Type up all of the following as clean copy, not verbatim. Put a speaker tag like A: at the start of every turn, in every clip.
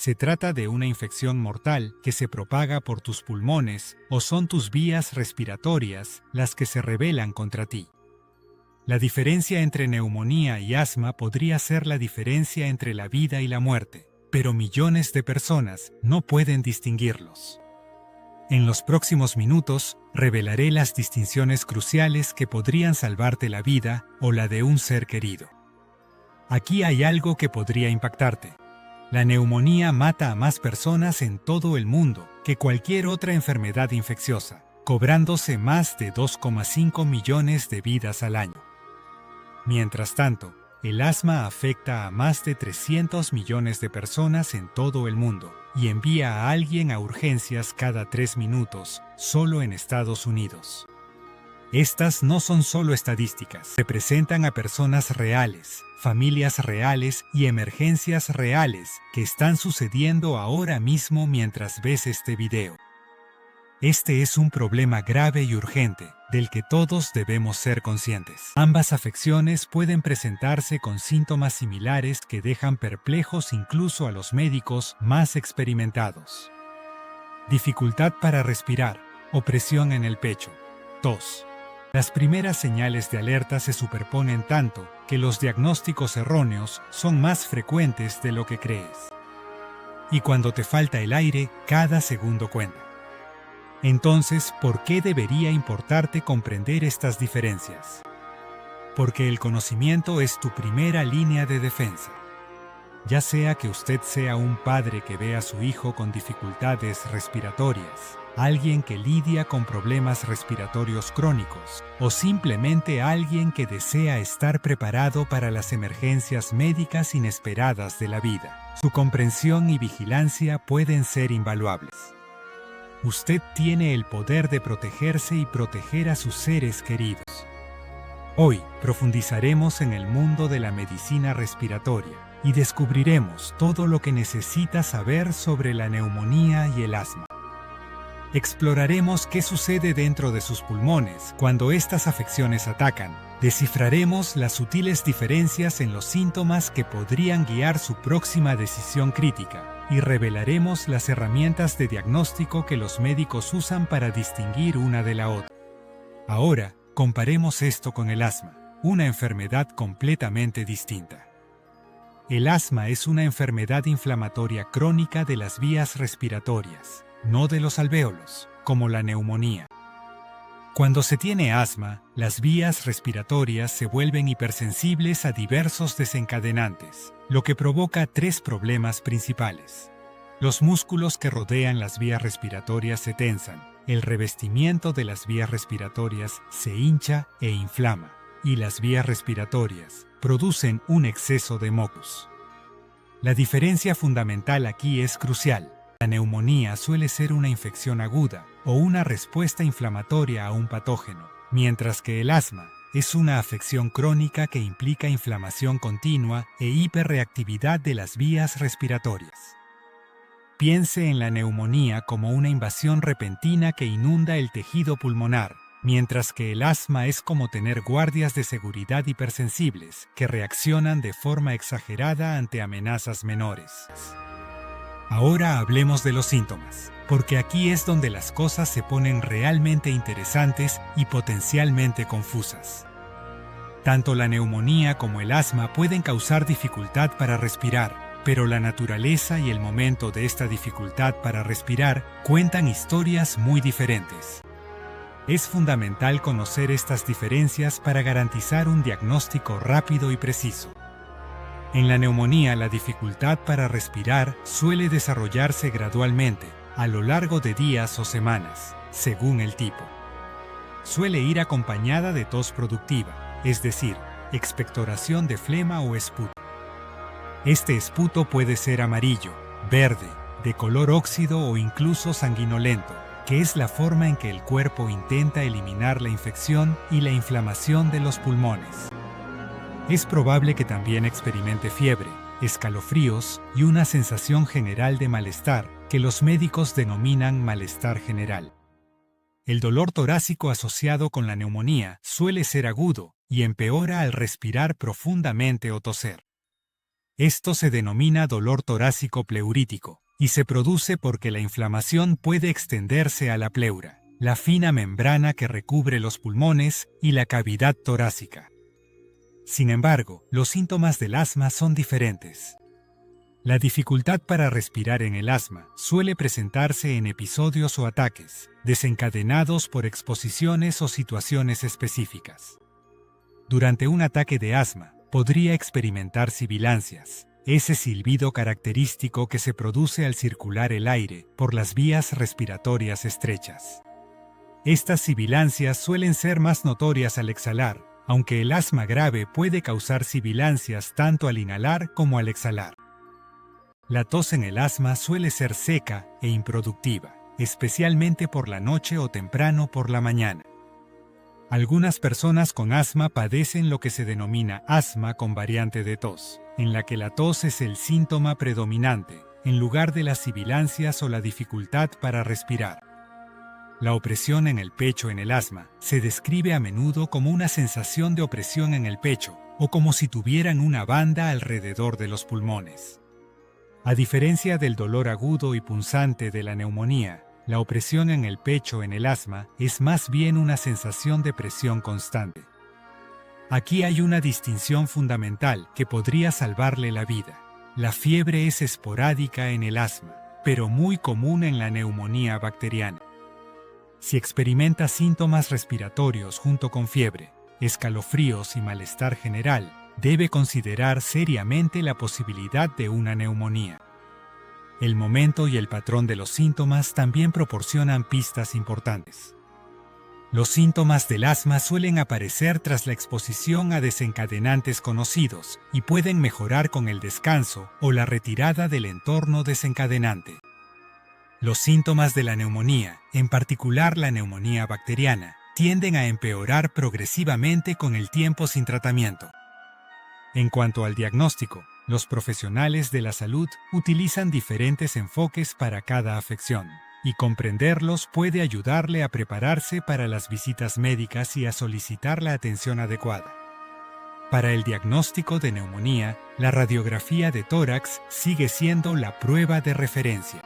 A: se trata de una infección mortal que se propaga por tus pulmones o son tus vías respiratorias las que se rebelan contra ti. La diferencia entre neumonía y asma podría ser la diferencia entre la vida y la muerte, pero millones de personas no pueden distinguirlos. En los próximos minutos, revelaré las distinciones cruciales que podrían salvarte la vida o la de un ser querido. Aquí hay algo que podría impactarte. La neumonía mata a más personas en todo el mundo que cualquier otra enfermedad infecciosa, cobrándose más de 2,5 millones de vidas al año. Mientras tanto, el asma afecta a más de 300 millones de personas en todo el mundo y envía a alguien a urgencias cada 3 minutos, solo en Estados Unidos. Estas no son solo estadísticas, representan a personas reales, familias reales y emergencias reales que están sucediendo ahora mismo mientras ves este video. Este es un problema grave y urgente, del que todos debemos ser conscientes. Ambas afecciones pueden presentarse con síntomas similares que dejan perplejos incluso a los médicos más experimentados. Dificultad para respirar, opresión en el pecho, tos. Las primeras señales de alerta se superponen tanto que los diagnósticos erróneos son más frecuentes de lo que crees. Y cuando te falta el aire, cada segundo cuenta. Entonces, ¿por qué debería importarte comprender estas diferencias? Porque el conocimiento es tu primera línea de defensa. Ya sea que usted sea un padre que ve a su hijo con dificultades respiratorias, alguien que lidia con problemas respiratorios crónicos, o simplemente alguien que desea estar preparado para las emergencias médicas inesperadas de la vida, su comprensión y vigilancia pueden ser invaluables. Usted tiene el poder de protegerse y proteger a sus seres queridos. Hoy profundizaremos en el mundo de la medicina respiratoria y descubriremos todo lo que necesita saber sobre la neumonía y el asma. Exploraremos qué sucede dentro de sus pulmones cuando estas afecciones atacan. Descifraremos las sutiles diferencias en los síntomas que podrían guiar su próxima decisión crítica. Y revelaremos las herramientas de diagnóstico que los médicos usan para distinguir una de la otra. Ahora, comparemos esto con el asma, una enfermedad completamente distinta. El asma es una enfermedad inflamatoria crónica de las vías respiratorias, no de los alvéolos, como la neumonía. Cuando se tiene asma, las vías respiratorias se vuelven hipersensibles a diversos desencadenantes, lo que provoca 3 problemas principales. Los músculos que rodean las vías respiratorias se tensan, el revestimiento de las vías respiratorias se hincha e inflama, y las vías respiratorias producen un exceso de mocos. La diferencia fundamental aquí es crucial. La neumonía suele ser una infección aguda o una respuesta inflamatoria a un patógeno, mientras que el asma es una afección crónica que implica inflamación continua e hiperreactividad de las vías respiratorias. Piense en la neumonía como una invasión repentina que inunda el tejido pulmonar, mientras que el asma es como tener guardias de seguridad hipersensibles que reaccionan de forma exagerada ante amenazas menores. Ahora hablemos de los síntomas, porque aquí es donde las cosas se ponen realmente interesantes y potencialmente confusas. Tanto la neumonía como el asma pueden causar dificultad para respirar, pero la naturaleza y el momento de esta dificultad para respirar cuentan historias muy diferentes. Es fundamental conocer estas diferencias para garantizar un diagnóstico rápido y preciso. En la neumonía, la dificultad para respirar suele desarrollarse gradualmente, a lo largo de días o semanas, según el tipo. Suele ir acompañada de tos productiva, es decir, expectoración de flema o esputo. Este esputo puede ser amarillo, verde, de color óxido o incluso sanguinolento, que es la forma en que el cuerpo intenta eliminar la infección y la inflamación de los pulmones. Es probable que también experimente fiebre, escalofríos y una sensación general de malestar, que los médicos denominan malestar general. El dolor torácico asociado con la neumonía suele ser agudo y empeora al respirar profundamente o toser. Esto se denomina dolor torácico pleurítico y se produce porque la inflamación puede extenderse a la pleura, la fina membrana que recubre los pulmones y la cavidad torácica. Sin embargo, los síntomas del asma son diferentes. La dificultad para respirar en el asma suele presentarse en episodios o ataques, desencadenados por exposiciones o situaciones específicas. Durante un ataque de asma, podría experimentar sibilancias, ese silbido característico que se produce al circular el aire por las vías respiratorias estrechas. Estas sibilancias suelen ser más notorias al exhalar, aunque el asma grave puede causar sibilancias tanto al inhalar como al exhalar. La tos en el asma suele ser seca e improductiva, especialmente por la noche o temprano por la mañana. Algunas personas con asma padecen lo que se denomina asma con variante de tos, en la que la tos es el síntoma predominante, en lugar de las sibilancias o la dificultad para respirar. La opresión en el pecho en el asma se describe a menudo como una sensación de opresión en el pecho o como si tuvieran una banda alrededor de los pulmones. A diferencia del dolor agudo y punzante de la neumonía, la opresión en el pecho en el asma es más bien una sensación de presión constante. Aquí hay una distinción fundamental que podría salvarle la vida. La fiebre es esporádica en el asma, pero muy común en la neumonía bacteriana. Si experimenta síntomas respiratorios junto con fiebre, escalofríos y malestar general, debe considerar seriamente la posibilidad de una neumonía. El momento y el patrón de los síntomas también proporcionan pistas importantes. Los síntomas del asma suelen aparecer tras la exposición a desencadenantes conocidos y pueden mejorar con el descanso o la retirada del entorno desencadenante. Los síntomas de la neumonía, en particular la neumonía bacteriana, tienden a empeorar progresivamente con el tiempo sin tratamiento. En cuanto al diagnóstico, los profesionales de la salud utilizan diferentes enfoques para cada afección, y comprenderlos puede ayudarle a prepararse para las visitas médicas y a solicitar la atención adecuada. Para el diagnóstico de neumonía, la radiografía de tórax sigue siendo la prueba de referencia.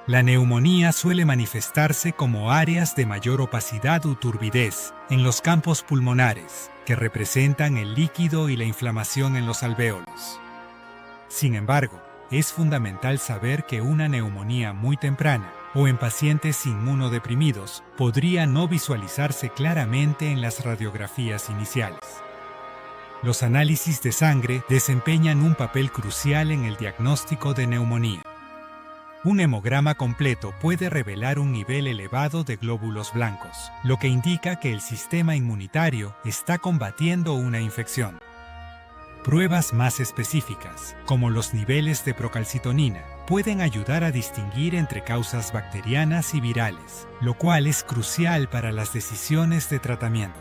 A: La neumonía suele manifestarse como áreas de mayor opacidad o turbidez en los campos pulmonares, que representan el líquido y la inflamación en los alvéolos. Sin embargo, es fundamental saber que una neumonía muy temprana o en pacientes inmunodeprimidos podría no visualizarse claramente en las radiografías iniciales. Los análisis de sangre desempeñan un papel crucial en el diagnóstico de neumonía. Un hemograma completo puede revelar un nivel elevado de glóbulos blancos, lo que indica que el sistema inmunitario está combatiendo una infección. Pruebas más específicas, como los niveles de procalcitonina, pueden ayudar a distinguir entre causas bacterianas y virales, lo cual es crucial para las decisiones de tratamiento.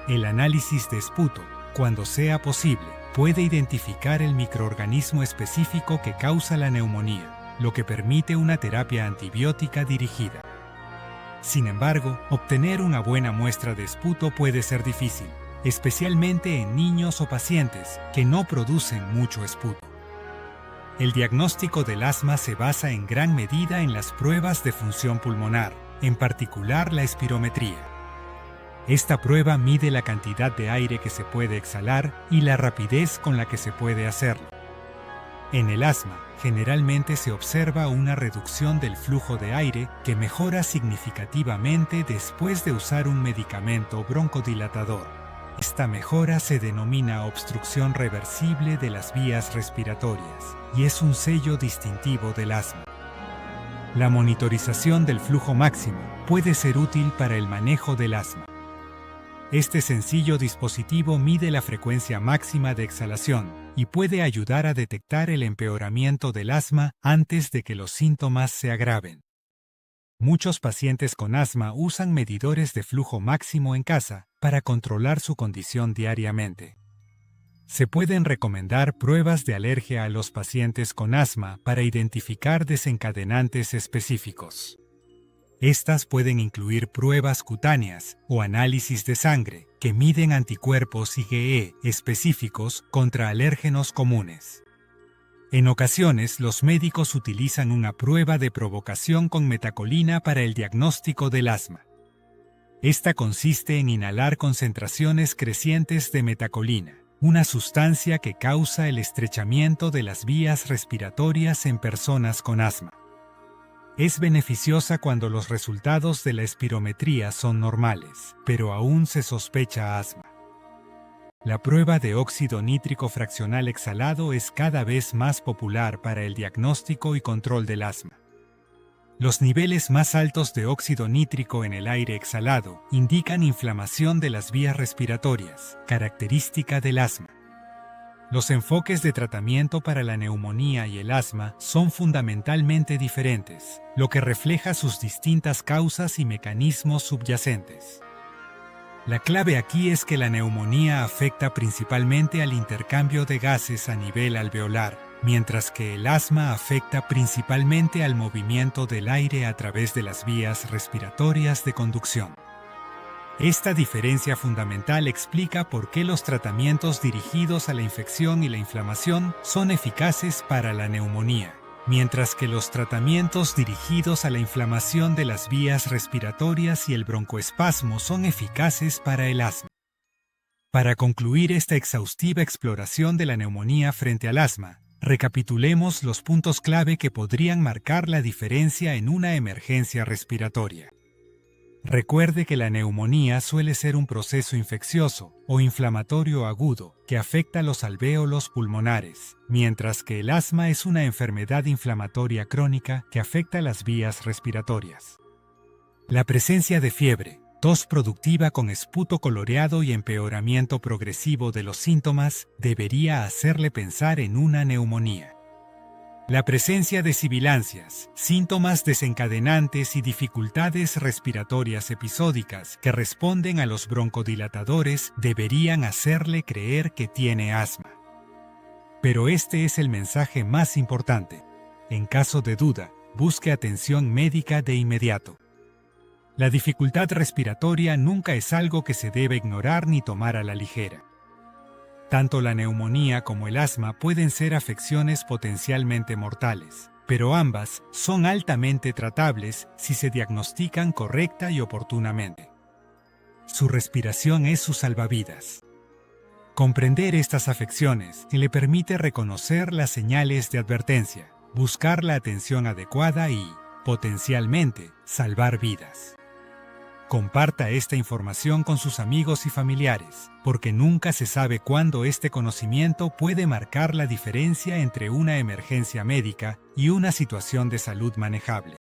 A: El análisis de esputo, cuando sea posible, puede identificar el microorganismo específico que causa la neumonía, lo que permite una terapia antibiótica dirigida. Sin embargo, obtener una buena muestra de esputo puede ser difícil, especialmente en niños o pacientes que no producen mucho esputo. El diagnóstico del asma se basa en gran medida en las pruebas de función pulmonar, en particular la espirometría. Esta prueba mide la cantidad de aire que se puede exhalar y la rapidez con la que se puede hacerlo. En el asma, generalmente se observa una reducción del flujo de aire que mejora significativamente después de usar un medicamento broncodilatador. Esta mejora se denomina obstrucción reversible de las vías respiratorias y es un sello distintivo del asma. La monitorización del flujo máximo puede ser útil para el manejo del asma. Este sencillo dispositivo mide la frecuencia máxima de exhalación y puede ayudar a detectar el empeoramiento del asma antes de que los síntomas se agraven. Muchos pacientes con asma usan medidores de flujo máximo en casa para controlar su condición diariamente. Se pueden recomendar pruebas de alergia a los pacientes con asma para identificar desencadenantes específicos. Estas pueden incluir pruebas cutáneas o análisis de sangre que miden anticuerpos IgE específicos contra alérgenos comunes. En ocasiones, los médicos utilizan una prueba de provocación con metacolina para el diagnóstico del asma. Esta consiste en inhalar concentraciones crecientes de metacolina, una sustancia que causa el estrechamiento de las vías respiratorias en personas con asma. Es beneficiosa cuando los resultados de la espirometría son normales, pero aún se sospecha asma. La prueba de óxido nítrico fraccional exhalado es cada vez más popular para el diagnóstico y control del asma. Los niveles más altos de óxido nítrico en el aire exhalado indican inflamación de las vías respiratorias, característica del asma. Los enfoques de tratamiento para la neumonía y el asma son fundamentalmente diferentes, lo que refleja sus distintas causas y mecanismos subyacentes. La clave aquí es que la neumonía afecta principalmente al intercambio de gases a nivel alveolar, mientras que el asma afecta principalmente al movimiento del aire a través de las vías respiratorias de conducción. Esta diferencia fundamental explica por qué los tratamientos dirigidos a la infección y la inflamación son eficaces para la neumonía, mientras que los tratamientos dirigidos a la inflamación de las vías respiratorias y el broncoespasmo son eficaces para el asma. Para concluir esta exhaustiva exploración de la neumonía frente al asma, recapitulemos los puntos clave que podrían marcar la diferencia en una emergencia respiratoria. Recuerde que la neumonía suele ser un proceso infeccioso o inflamatorio agudo que afecta los alvéolos pulmonares, mientras que el asma es una enfermedad inflamatoria crónica que afecta las vías respiratorias. La presencia de fiebre, tos productiva con esputo coloreado y empeoramiento progresivo de los síntomas debería hacerle pensar en una neumonía. La presencia de sibilancias, síntomas desencadenantes y dificultades respiratorias episódicas que responden a los broncodilatadores deberían hacerle creer que tiene asma. Pero este es el mensaje más importante. En caso de duda, busque atención médica de inmediato. La dificultad respiratoria nunca es algo que se debe ignorar ni tomar a la ligera. Tanto la neumonía como el asma pueden ser afecciones potencialmente mortales, pero ambas son altamente tratables si se diagnostican correcta y oportunamente. Su respiración es su salvavidas. Comprender estas afecciones le permite reconocer las señales de advertencia, buscar la atención adecuada y, potencialmente, salvar vidas. Comparta esta información con sus amigos y familiares, porque nunca se sabe cuándo este conocimiento puede marcar la diferencia entre una emergencia médica y una situación de salud manejable.